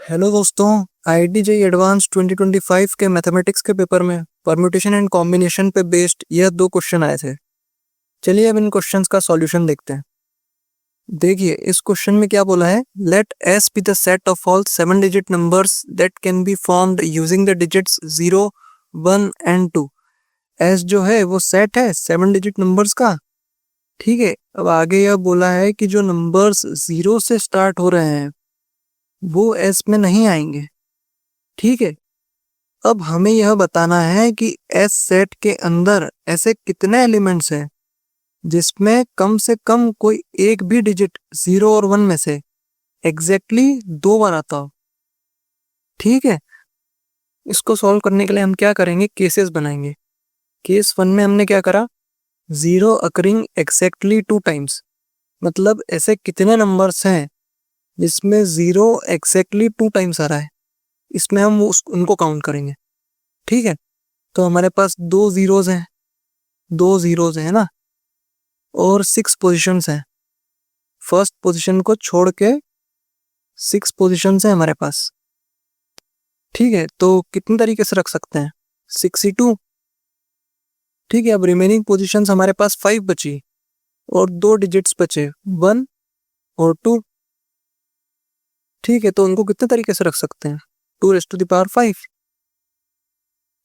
Hello दोस्तों, IIT JEE advance 2025 के mathematics के पेपर में परम्यूटेशन एंड कॉम्बिनेशन पे बेस्ड यह दो क्वेश्चन आए थे। चलिए अब इन क्वेश्चंस का सॉल्यूशन देखते हैं। देखिए इस क्वेश्चन में क्या बोला है, let S be the set of all 7 digit numbers that can be formed using the digits 0, 1 and 2। S जो है वो सेट है 7 डिजिट नंबर्स का। ठीक है, अब आगे यह बोला है कि जो नंबर्स 0 से स्टार्ट हो रहे हैं वो एस में नहीं आएंगे। ठीक है, अब हमें यह बताना है कि एस सेट के अंदर ऐसे कितने एलिमेंट्स हैं जिसमें कम से कम कोई एक भी डिजिट 0 और 1 में से एग्जैक्टली 2 बार आता हो। ठीक है, इसको सॉल्व करने के लिए हम क्या करेंगे, केसेस बनाएंगे। केस 1 में हमने क्या करा, 0 अकरिंग एक्जैक्टली 2 टाइम्स, मतलब ऐसे कितने नंबर्स हैं जिसमें 0 एक्जैक्टली 2 टाइम्स आ रहा है, इसमें हम उनको काउंट करेंगे। ठीक है, तो हमारे पास 2 जीरोज हैं, 2 जीरोज हैं ना, और 6 पोजीशंस हैं। फर्स्ट पोजीशन को छोड़ के 6 पोजीशंस हैं हमारे पास। ठीक है, तो कितने तरीके से रख सकते हैं, 62। ठीक है, अब रिमेनिंग पोजीशंस हमारे पास 5 बची और 2 डिजिट्स बचे, 1 और 2। ठीक है, तो उनको कितने तरीके से रख सकते हैं, 2⁵5।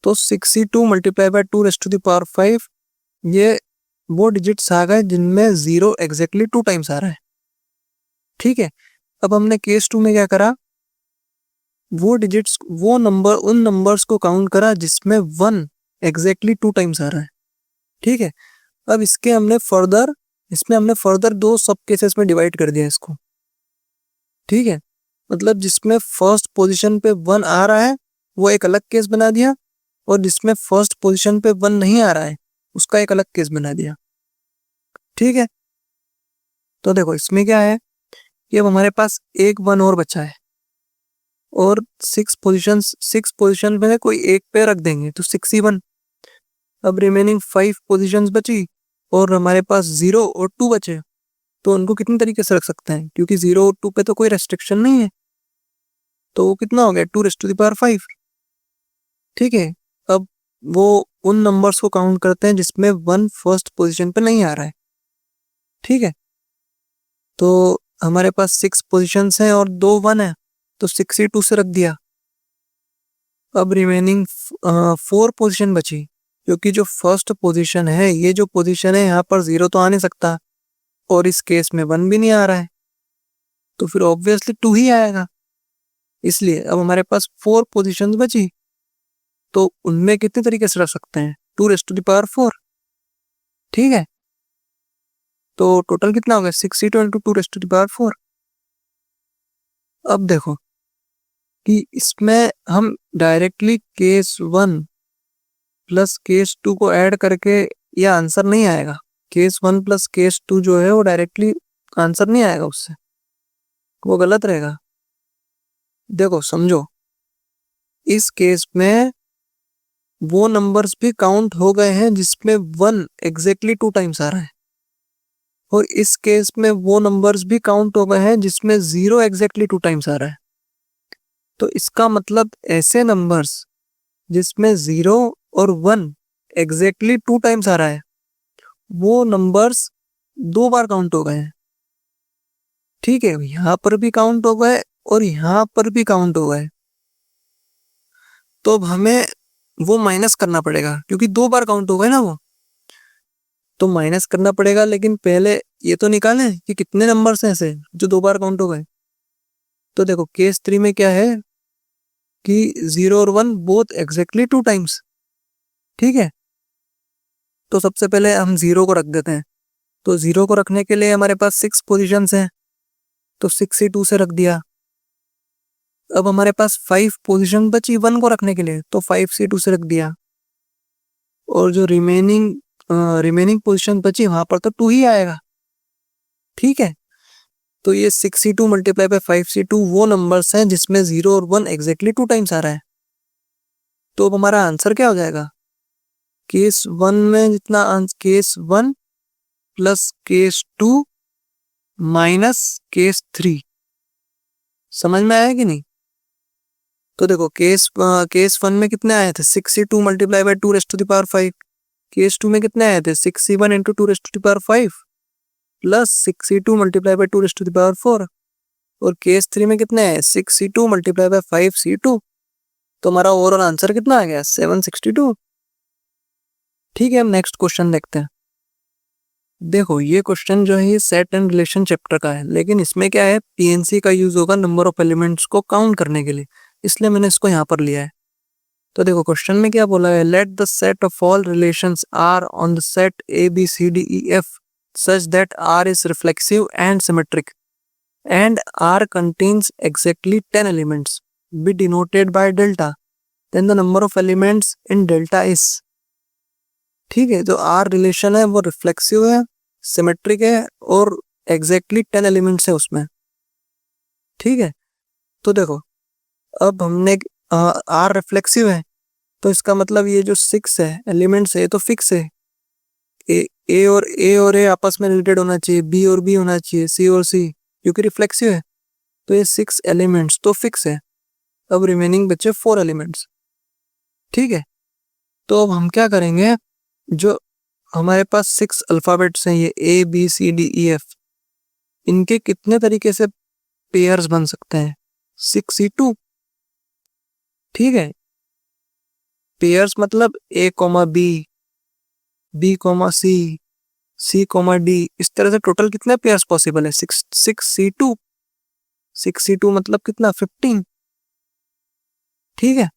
तो 62 मल्टीप्लाई बाय 2⁵5, ये वो डिजिट्स आ गए जिनमें 0 एग्जैक्टली 2 टाइम्स आ रहा है। ठीक है, अब हमने केस 2 में क्या करा, वो डिजिट्स, वो नंबर, उन नंबर्स को काउंट करा जिसमें 1 एग्जैक्टली 2 टाइम्स आ रहा है। ठीक है, अब इसमें हमने फर्दर 2 सब केसेस में डिवाइड कर दिया इसको। ठीक है, मतलब जिसमें फर्स्ट पोजीशन पे 1 आ रहा है वो एक अलग केस बना दिया, और जिसमें फर्स्ट पोजीशन पे 1 नहीं आ रहा है उसका एक अलग केस बना दिया। ठीक है, तो देखो इसमें क्या है कि अब हमारे पास एक 1 और बचा है, और 6 पोजीशन में कोई एक पे रख देंगे तो 61। अब रिमेनिंग 5 पोजीशंस बची और हमारे पास 0 और 2 बचे, तो उनको कितने तरीके से रख सकते हैं, क्योंकि 0 और 2 पे तो कोई रेस्ट्रिक्शन नहीं है, तो वो कितना हो गया, 2⁵5। ठीक है, अब वो उन नंबर्स को काउंट करते हैं जिसमें 1 फर्स्ट पोजीशन पे नहीं आ रहा है। ठीक है, तो हमारे पास 6 पोजीशंस हैं और 2 1 है, तो 62 से रख दिया। अब रिमेनिंग 4 पोजीशन बची, क्योंकि जो फर्स्ट पोजीशन है, ये जो पोजीशन है यहाँ पर 0 तो आ नहीं सकता, और इस केस में 1 भी नहीं आ रहा है, तो फिर ऑब्वियसली 2 ही आएगा। इसलिए अब हमारे पास 4 पोजीशंस बची, तो उनमें कितने तरीके से रख सकते हैं, 2⁵4। ठीक है, तो टोटल कितना हो गया, 62 × 2⁵4। अब देखो कि इसमें हम डायरेक्टली केस 1 प्लस केस 2 को ऐड करके यह आंसर नहीं आएगा। केस 1 प्लस केस 2 जो है वो डायरेक्टली आंसर नहीं आएगा, उससे वो गलत रहेगा। देखो समझो, इस केस में वो नंबर्स भी काउंट हो गए हैं जिसमें 1 एग्जैक्टली 2 टाइम्स आ रहा है, और इस केस में वो नंबर्स भी काउंट हो गए हैं जिसमें 0 एग्जैक्टली 2 टाइम्स आ रहा है। तो इसका मतलब ऐसे नंबर्स जिसमें 0 और 1 एग्जैक्टली 2 टाइम्स आ रहा है, वो नंबर्स 2 बार काउंट हो गए हैं। ठीक है, यहां पर भी काउंट हो गए और यहां पर भी काउंट हो गए, तो अब हमें वो माइनस करना पड़ेगा, क्योंकि 2 बार काउंट हो गए ना वो, तो माइनस करना पड़ेगा। लेकिन पहले ये तो निकालें कि कितने नंबर्स हैं ऐसे जो 2 बार काउंट हो गए। तो देखो केस 3 में क्या है कि 0 और 1 बोथ एग्जैक्टली 2 टाइम्स। ठीक है, तो सबसे पहले हम 0 को रख देते हैं, तो 0 को रखने के लिए हमारे पास 6 पोजीशंस हैं, तो 62 से रख दिया। अब हमारे पास 5 पोजीशन बची 1 को रखने के लिए, तो 5C2 से रख दिया, और जो रिमेनिंग पोजीशन बची वहां पर तो 2 ही आएगा। ठीक है, तो ये 6C2 मल्टीप्लाई बाय 5C2 वो नंबर्स हैं जिसमें 0 और 1 एग्जैक्टली 2 टाइम्स आ रहा है। तो अब हमारा आंसर क्या हो जाएगा, केस 1 में जितना case 1 plus case 2 minus case 3। समझ में आया कि नहीं। तो देखो केस 1 में कितने आए थे 6c2 multiply by 2 raised to the power 5। Case 2 में कितने आए थे 6c1 into 2 raised to the power 5 plus 6c2 multiply by 2 raised to the power 4। और केस 3 में कितने आए 6c2 मल्टीप्लाई बाय 5c2। तो हमारा ओवरऑल आंसर कितना आ गया 762। ठीक है, हम नेक्स्ट क्वेश्चन देखते हैं। देखो ये क्वेश्चन जो है ये सेट एंड रिलेशन चैप्टर का है, लेकिन इसमें क्या है पीएनसी का यूज होगा नंबर ऑफ एलिमेंट्स को काउंट करने के लिए, इसलिए मैंने इसको यहाँ पर लिया है। तो देखो क्वेश्चन में क्या बोला है, let the set of all relations R on the set A B C D E F such that R is reflexive and symmetric and R contains exactly 10 elements be denoted by delta, then the number of elements in delta is. ठीक है, जो are relation है वो reflexive है, symmetric है और exactly 10 elements है उसमें। ठीक है, तो देखो अब हमने आर रिफ्लेक्सिव है तो इसका मतलब ये जो 6 है एलिमेंट्स है ये तो फिक्स है। ए और ए आपस में रिलेटेड होना चाहिए, बी और बी होना चाहिए, सी और सी, क्योंकि रिफ्लेक्सिव है तो ये 6 एलिमेंट्स तो फिक्स है। अब रिमेनिंग बचे 4 एलिमेंट्स। ठीक है, तो अब हम क्या करेंगे, जो हमारे पास 6 अल्फाबेट्स हैं ये A B C D E F, इनके कितने तरीके से पेयर्स बन सकते हैं 6c2। ठीक है, पेयर्स मतलब a comma b, b comma c, c comma d, इस तरह से टोटल कितने पेयर्स पॉसिबल है 6c2। 6c2 मतलब कितना 15। ठीक है,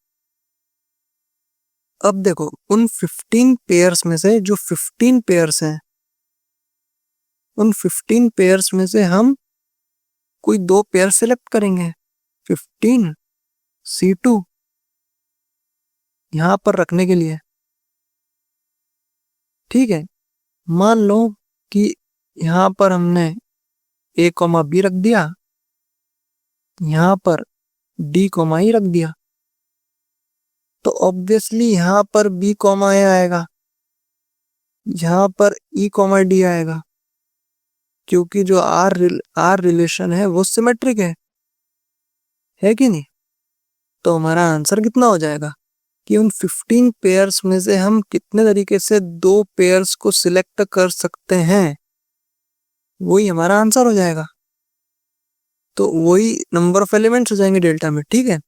अब देखो उन 15 पेयर्स में से जो 15 पेयर्स हैं उन 15 पेयर्स में से हम कोई 2 पेयर सिलेक्ट करेंगे 15c2 यहां पर रखने के लिए। ठीक है, मान लो कि यहां पर हमने ए कोमा बी रख दिया, यहां पर डी कोमा ई रख दिया, तो ऑब्वियसली यहां पर बी कोमा ए आएगा, यहां पर ई कोमा डी आएगा, क्योंकि जो आर रिलेशन है वो सिमेट्रिक है कि नहीं। तो हमारा आंसर कितना हो जाएगा कि उन 15 पेयर्स में से हम कितने तरीके से 2 पेयर्स को सिलेक्ट कर सकते हैं, वही हमारा आंसर हो जाएगा। तो वही नंबर ऑफ एलिमेंट्स हो जाएंगे डेल्टा में। ठीक है,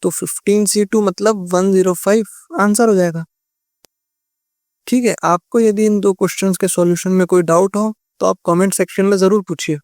तो 15c2 मतलब 105 आंसर हो जाएगा। ठीक है, आपको यदि इन 2 क्वेश्चंस के सॉल्यूशन में कोई डाउट हो तो आप कमेंट सेक्शन में जरूर पूछिए।